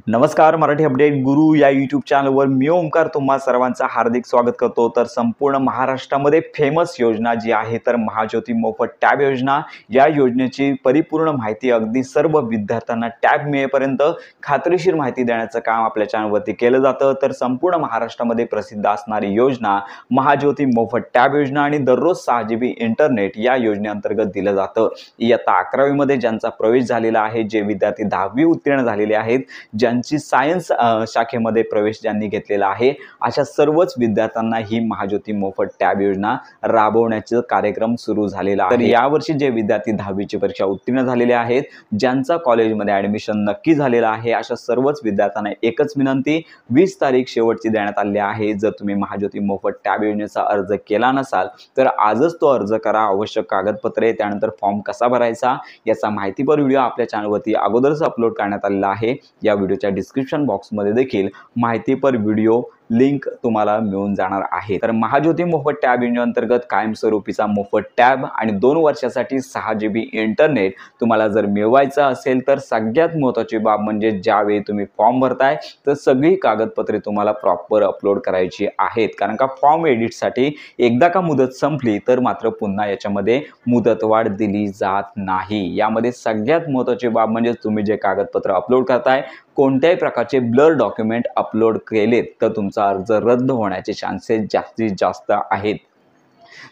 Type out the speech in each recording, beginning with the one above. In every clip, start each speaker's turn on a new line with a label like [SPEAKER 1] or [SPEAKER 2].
[SPEAKER 1] नमस्कार. मराठी अपडेट गुरु या यूट्यूब चॅनलवर मी ओमकार तुम्हा सर्वांचं हार्दिक स्वागत करतो. तर संपूर्ण महाराष्ट्रामध्ये फेमस योजना जी आहे तर महाज्योती मोफत टॅब योजना, या योजनेची परिपूर्ण माहिती अगदी सर्व विद्यार्थ्यांना टॅब मिळेपर्यंत खात्रीशीर माहिती देण्याचं काम आपल्या चॅनलवरती केलं जातं. तर संपूर्ण महाराष्ट्रामध्ये प्रसिद्ध असणारी योजना महाज्योती मोफत टॅब योजना आणि दररोज 6 GB इंटरनेट या योजनेअंतर्गत दिलं जातं. इयत्ता 11वी मध्ये ज्यांचा प्रवेश झालेला आहे, जे विद्यार्थी 10वी उत्तीर्ण झालेले आहेत, ज्यांची सायन्स शाखेमध्ये प्रवेश ज्यांनी घेतलेला आहे, अशा सर्वच विद्यार्थ्यांना ही महाज्योती मोफत टॅब योजना राबवण्याचा कार्यक्रम सुरू झालेला आहे. तर यावर्षी जे विद्यार्थी 10वी ची परीक्षा उत्तीर्ण झालेले आहेत, ज्यांचा कॉलेजमध्ये ॲडमिशन नक्की झालेला आहे, अशा सर्वच विद्यार्थ्यांना एकच विनंती, 20 तारीख शेवटची देण्यात आली आहे. जर तुम्ही महाज्योती मोफत टॅब योजनेचा अर्ज केला नसाल तर आजच तो अर्ज करा. आवश्यक कागदपत्रे, त्यानंतर फॉर्म कसा भरायचा याचा माहितीपर व्हिडिओ आपल्या चॅनलवरती अगोदरच अपलोड करण्यात आलेला आहे. या व्हिडिओच्या डिस्क्रिप्शन बॉक्समध्ये देखील माहितीपर व्हिडिओ लिंक तुम्हाला मिळून जाणार आहे. तर महाज्योती मोफत टॅब योजनेअंतर्गत कायमस्वरूपीचा मोफत टॅब आणि 2 वर्षासाठी 6 GB इंटरनेट तुम्हाला जर मिळवायचं असेल तर सगळ्यात महत्त्वाची बाब म्हणजे ज्यावेळी तुम्ही फॉर्म भरताय तर सगळी कागदपत्रे तुम्हाला प्रॉपर अपलोड करायची आहेत. कारण का फॉर्म एडिटसाठी एकदा का मुदत संपली तर मात्र पुन्हा याच्यामध्ये मुदतवाढ दिली जात नाही. यामध्ये सगळ्यात महत्त्वाची बाब म्हणजे तुम्ही जे कागदपत्र अपलोड करताय, कोणत्याही प्रकारचे ब्लर डॉक्युमेंट अपलोड केलेत तर तुमचा अर्ज रद्द होण्याचे चान्सेस जास्तीत जास्त आहेत.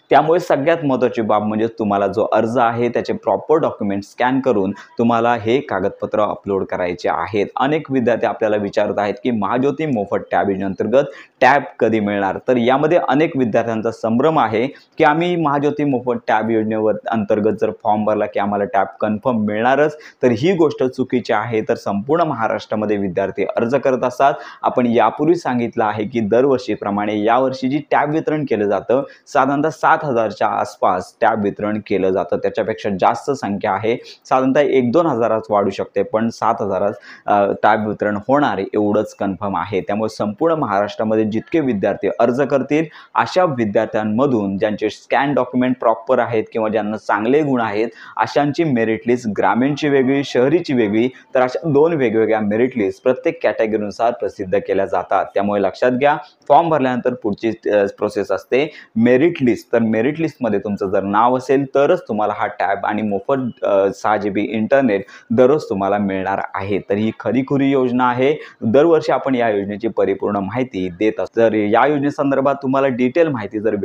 [SPEAKER 1] त्यामुळे सगळ्यात महत्त्वाची बाब म्हणजे तुम्हाला जो अर्ज आहे त्याचे प्रॉपर डॉक्युमेंट स्कॅन करून तुम्हाला हे कागदपत्र अपलोड करायचे आहेत. अनेक विद्यार्थी आपल्याला विचारत आहेत की महाज्योती मोफत टॅब योजनेअंतर्गत टॅब कधी मिळणार. तर यामध्ये अनेक विद्यार्थ्यांचा संभ्रम आहे की आम्ही महाज्योती मोफत टॅब योजनेवर अंतर्गत जर फॉर्म भरला की आम्हाला टॅब कन्फर्म मिळणारच. तर ही गोष्ट चुकीची आहे. तर संपूर्ण महाराष्ट्रामध्ये विद्यार्थी अर्ज करत असतात. आपण यापूर्वी सांगितलं आहे की दरवर्षीप्रमाणे यावर्षी जी टॅब वितरण केलं जातं, साधारणतः 7,000च्या आसपास टॅब वितरण केलं जातं. त्याच्यापेक्षा जास्त संख्या आहे, साधारणतः 1-2 हजाराच वाढू शकते, पण 7,000 टॅब वितरण होणार एवढंच कन्फर्म आहे. त्यामुळे संपूर्ण महाराष्ट्रामध्ये जितके विद्यार्थी अर्ज करतील अशा विद्यार्थ्यांमधून ज्यांचे स्कॅन डॉक्युमेंट प्रॉपर आहेत किंवा ज्यांना चांगले गुण आहेत अशांची मेरिट लिस्ट ग्रामीणची वेगळी, शहरीची वेगळी, तर अशा 2 वेगवेगळ्या मेरिट लिस्ट प्रत्येक कॅटेगरीनुसार प्रसिद्ध केल्या जातात. त्यामुळे लक्षात घ्या, फॉर्म भरल्यानंतर पुढची प्रोसेस असते मेरिट लिस्ट. तर मेरिट लिस्टमध्ये तुमचं जर नाव असेल तरच तुम्हाला हा टॅब आणि मोफत 6 GB इंटरनेट दररोज तुम्हाला मिळणार आहे. तर ही खरीखुरी योजना आहे. दरवर्षी आपण या योजनेची परिपूर्ण माहिती देत असतो. तर या योजनेसंदर्भात तुम्हाला डिटेल माहिती जर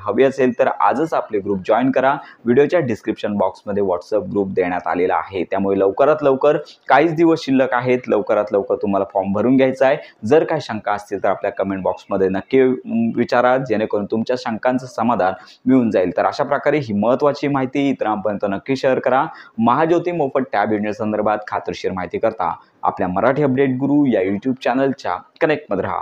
[SPEAKER 1] हवी असेल तर आजच आपले ग्रुप जॉईन करा. व्हिडिओच्या डिस्क्रिप्शन बॉक्समध्ये व्हॉट्सअप ग्रुप देण्यात आलेला आहे. त्यामुळे लवकरात लवकर, काहीच दिवस शिल्लक आहेत, लवकरात लवकर तुम्हाला फॉर्म भरून घ्यायचा आहे. जर काही शंका असतील तर आपल्या कमेंट बॉक्समध्ये नक्की विचारा, जेणेकरून तुमच्या शंकांचं समाधान मिळून जाईल. तर अशा प्रकारे ही महत्त्वाची माहिती इतरांपर्यंत नक्की शेअर करा. महाज्योती मोफत टॅब योजनेसंदर्भात खात्रीशीर माहिती करता आपल्या मराठी अपडेट गुरु या यूट्यूब चॅनलच्या कनेक्टमध्ये राहा.